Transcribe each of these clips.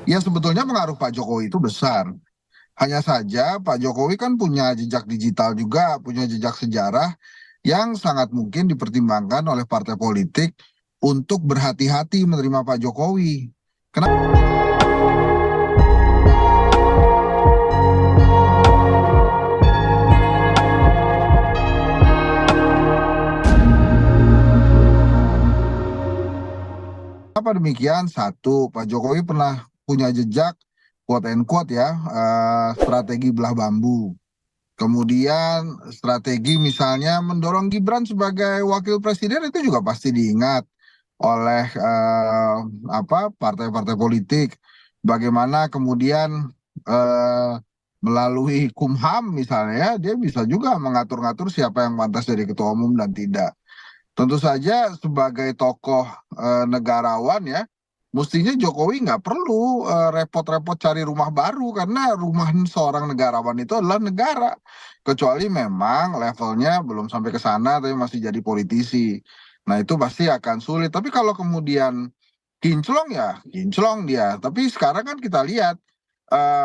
Ya sebetulnya pengaruh Pak Jokowi itu besar. Hanya saja Pak Jokowi kan punya jejak digital juga, punya jejak sejarah yang sangat mungkin dipertimbangkan oleh partai politik untuk berhati-hati menerima Pak Jokowi. Kenapa demikian? Satu, Pak Jokowi pernah punya jejak quote and quote ya, strategi belah bambu. Kemudian strategi misalnya mendorong Gibran sebagai wakil presiden itu juga pasti diingat oleh partai-partai politik. Bagaimana kemudian eh, melalui Kumham misalnya ya, dia bisa juga mengatur-ngatur siapa yang pantas jadi ketua umum dan tidak. Tentu saja sebagai tokoh negarawan ya, mestinya Jokowi nggak perlu repot-repot cari rumah baru karena rumah seorang negarawan itu adalah negara. Kecuali memang levelnya belum sampai ke sana tapi masih jadi politisi. Nah itu pasti akan sulit. Tapi kalau kemudian kinclong ya kinclong dia. Tapi sekarang kan kita lihat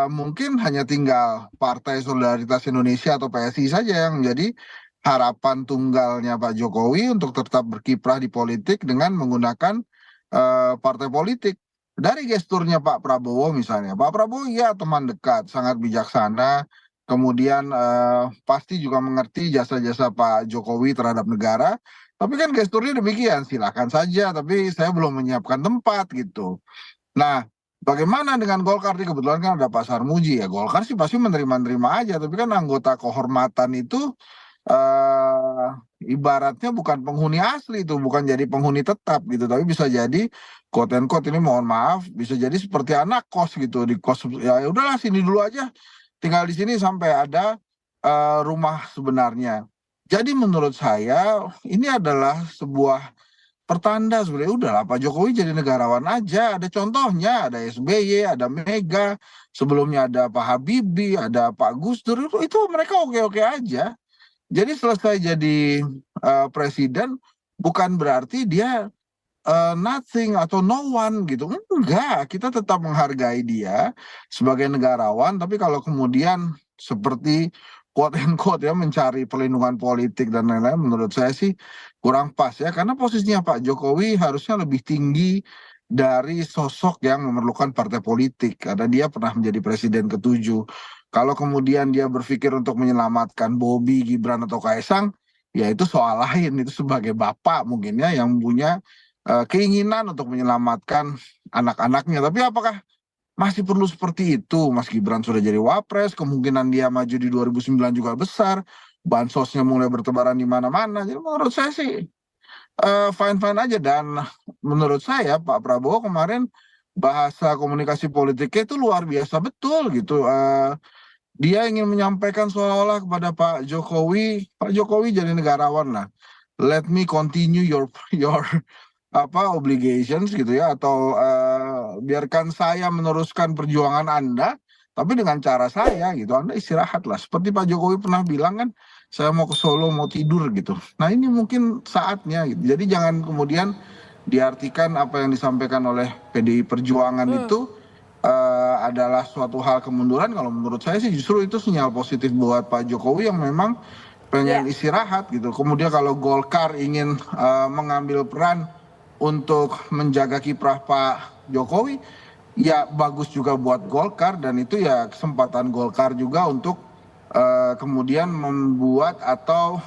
mungkin hanya tinggal Partai Solidaritas Indonesia atau PSI saja yang menjadi harapan tunggalnya Pak Jokowi untuk tetap berkiprah di politik dengan menggunakan partai politik. Dari gesturnya Pak Prabowo misalnya, Pak Prabowo ya teman dekat, sangat bijaksana, kemudian pasti juga mengerti jasa-jasa Pak Jokowi terhadap negara. Tapi kan gesturnya demikian, silakan saja, tapi saya belum menyiapkan tempat gitu. Nah, bagaimana dengan Golkar? Nih kebetulan kan ada Pak Sarmuji ya. Golkar sih pasti menerima-nerima aja, tapi kan anggota kehormatan itu eh ibaratnya bukan penghuni asli itu, bukan jadi penghuni tetap gitu, tapi bisa jadi quote and quote ini mohon maaf, bisa jadi seperti anak kos gitu di kos ya udahlah sini dulu aja, tinggal di sini sampai ada rumah sebenarnya. Jadi menurut saya ini adalah sebuah pertanda sebenarnya udahlah Pak Jokowi jadi negarawan aja. Ada contohnya, ada SBY, ada Mega, sebelumnya ada Pak Habibie, ada Pak Gus Dur itu mereka oke-oke aja. Jadi selesai jadi presiden bukan berarti dia nothing atau no one gitu. Enggak, kita tetap menghargai dia sebagai negarawan, tapi kalau kemudian seperti quote and quote ya mencari perlindungan politik dan lain-lain menurut saya sih kurang pas ya karena posisinya Pak Jokowi harusnya lebih tinggi dari sosok yang memerlukan partai politik karena dia pernah menjadi presiden ketujuh. Kalau kemudian dia berpikir untuk menyelamatkan Bobi, Gibran atau Kaisang, ya itu soal lain itu sebagai bapak mungkin ya yang punya keinginan untuk menyelamatkan anak-anaknya. Tapi apakah masih perlu seperti itu? Mas Gibran sudah jadi wapres, kemungkinan dia maju di 2009 juga besar, bansosnya mulai bertebaran di mana-mana. Jadi menurut saya sih fine-fine aja dan menurut saya Pak Prabowo kemarin bahasa komunikasi politiknya itu luar biasa betul gitu. Dia ingin menyampaikan seolah-olah kepada Pak Jokowi jadi negarawan lah. Let me continue your obligations gitu ya atau biarkan saya meneruskan perjuangan Anda tapi dengan cara saya gitu Anda istirahatlah seperti Pak Jokowi pernah bilang kan saya mau ke Solo mau tidur gitu. Nah ini mungkin saatnya gitu. Jadi jangan kemudian diartikan apa yang disampaikan oleh PDI Perjuangan itu adalah suatu hal kemunduran. Kalau menurut saya sih justru itu sinyal positif buat Pak Jokowi yang memang pengen Ya, istirahat gitu. Kemudian kalau Golkar ingin mengambil peran untuk menjaga kiprah Pak Jokowi, ya bagus juga buat Golkar dan itu ya kesempatan Golkar juga untuk kemudian membuat atau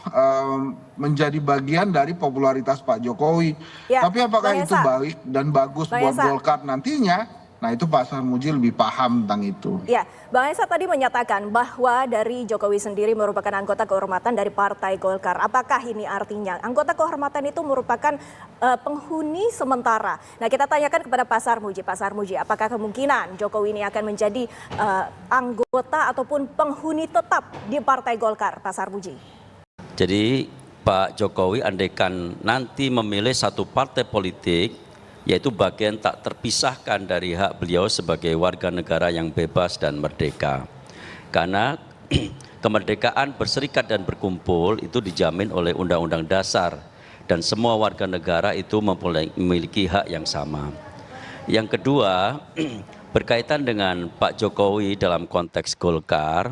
menjadi bagian dari popularitas Pak Jokowi. ya, Tapi apakah Bang itu Esa, baik dan bagus Bang buat Esa. Golkar nantinya? Nah itu Pak Sarmuji lebih paham tentang itu. Ya, Bang Esa tadi menyatakan bahwa dari Jokowi sendiri merupakan anggota kehormatan dari Partai Golkar. Apakah ini artinya anggota kehormatan itu merupakan penghuni sementara? Nah, kita tanyakan kepada Pak Sarmuji. Pak Sarmuji, apakah kemungkinan Jokowi ini akan menjadi anggota ataupun penghuni tetap di Partai Golkar, Pak Sarmuji? Jadi Pak Jokowi andaikan nanti memilih satu partai politik, yaitu bagian tak terpisahkan dari hak beliau sebagai warga negara yang bebas dan merdeka. Karena kemerdekaan berserikat dan berkumpul itu dijamin oleh Undang-Undang Dasar dan semua warga negara itu memiliki hak yang sama. Yang kedua, Berkaitan dengan Pak Jokowi dalam konteks Golkar,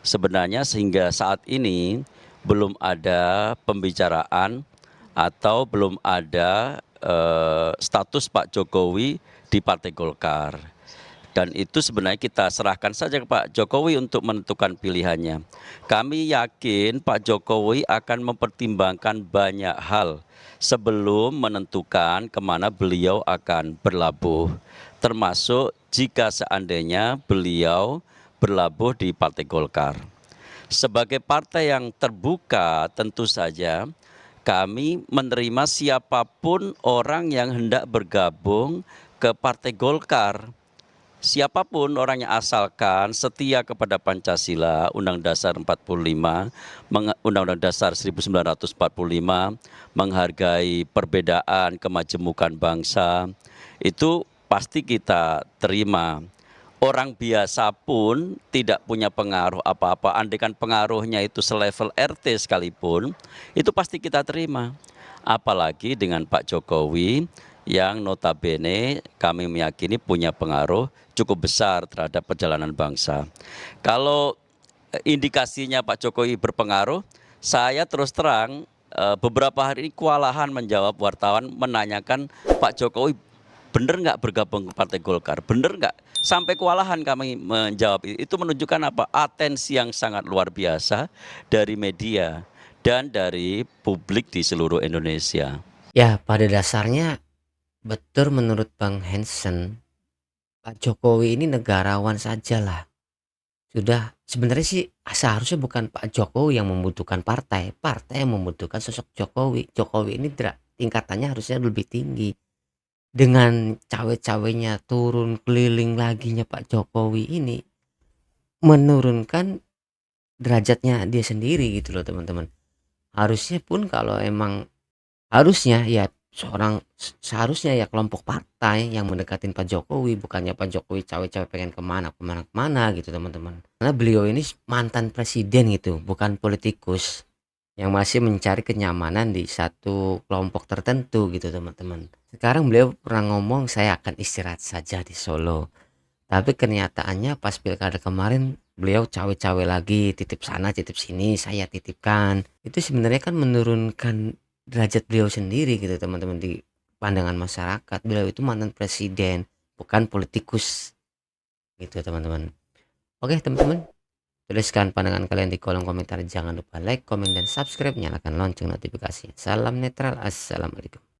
sebenarnya sehingga saat ini belum ada pembicaraan atau belum ada status Pak Jokowi di Partai Golkar. Dan itu sebenarnya kita serahkan saja ke Pak Jokowi untuk menentukan pilihannya. Kami yakin Pak Jokowi akan mempertimbangkan banyak hal sebelum menentukan kemana beliau akan berlabuh. Termasuk jika seandainya beliau berlabuh di Partai Golkar. Sebagai partai yang terbuka tentu saja kami menerima siapapun orang yang hendak bergabung ke Partai Golkar. Siapapun orangnya asalkan setia kepada Pancasila, Undang Dasar 45, Undang-Undang Dasar 1945, menghargai perbedaan, kemajemukan bangsa, itu pasti kita terima. Orang biasa pun tidak punya pengaruh apa-apa, andaikan pengaruhnya itu selevel RT sekalipun, itu pasti kita terima. Apalagi dengan Pak Jokowi yang notabene kami meyakini punya pengaruh cukup besar terhadap perjalanan bangsa. Kalau indikasinya Pak Jokowi berpengaruh, saya terus terang beberapa hari ini kewalahan menjawab wartawan menanyakan Pak Jokowi benar nggak bergabung ke Partai Golkar, benar nggak? Sampai kewalahan kami menjawab itu menunjukkan apa? Atensi yang sangat luar biasa dari media dan dari publik di seluruh Indonesia. Ya, pada dasarnya betul menurut Bang Hansen, Pak Jokowi ini negarawan sajalah. Sudah sebenarnya sih seharusnya bukan Pak Jokowi yang membutuhkan partai, partai yang membutuhkan sosok Jokowi. Jokowi ini tingkatannya harusnya lebih tinggi. Dengan cawe-cawenya turun keliling laginya Pak Jokowi ini menurunkan derajatnya dia sendiri gitu loh teman-teman. Harusnya pun kalau emang harusnya ya seharusnya ya kelompok partai yang mendekatin Pak Jokowi, bukannya Pak Jokowi cawe-cawe pengen kemana gitu teman-teman. Karena beliau ini mantan presiden gitu, bukan politikus yang masih mencari kenyamanan di satu kelompok tertentu gitu teman-teman. Sekarang beliau pernah ngomong saya akan istirahat saja di Solo, tapi kenyataannya pas pilkada kemarin beliau cawe-cawe lagi, titip sana titip sini, saya titipkan. Itu sebenarnya kan menurunkan derajat beliau sendiri gitu teman-teman di pandangan masyarakat. Beliau itu mantan presiden, bukan politikus gitu teman-teman. Oke teman-teman, tuliskan pandangan kalian di kolom komentar. Jangan lupa like, komen, dan subscribe. Nyalakan lonceng notifikasi. Salam netral. Assalamualaikum.